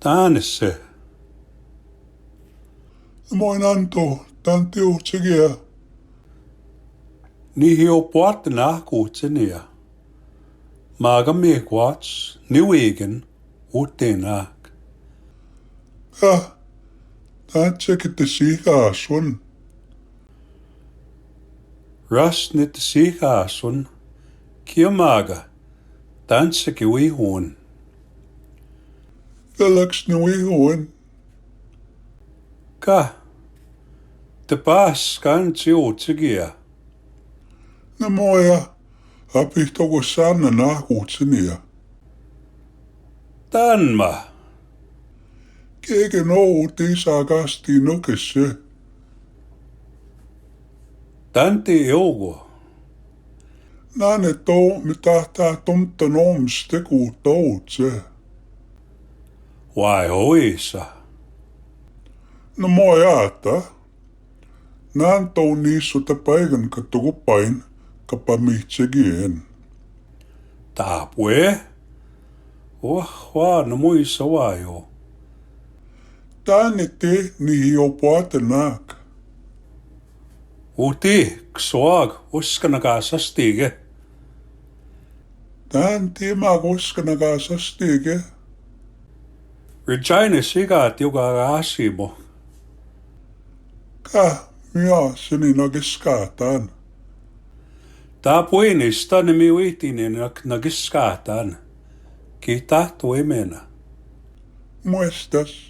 Taanesse. Moin Anto, tantiu tsegia. Ni o puat na kuutsenia. Maaga me kuats niwegen uuteenaak. Tsekette siika sun. Ras net sikaasun. Kiamaaga. Tanssaki uihuun. Velaks nui huon. Ka. Te paas kansi uutsegia. Na moja, apihtogo sanna nahuutsenia. Tanma. Kege nou tiisakasti nukesse. Tanti eugo. Nane tou me tahtaa tomta noomstegu toutse. Vai hoisa. No mojaata. Naan tou niissuta paikan kattugu pain kappa mihtsegien. Taapue. No muissa vajo. Tänne te nihi jo puatenaak. Uti, ksoag, uskanakaa sastige. Tän tiema koskanakaa sastike. Regina sigaat joka asimo. Minä sinina keskaataan. Tää puinista nimi uitinen nakiskaataan. Ki tahtu emena. Muistas.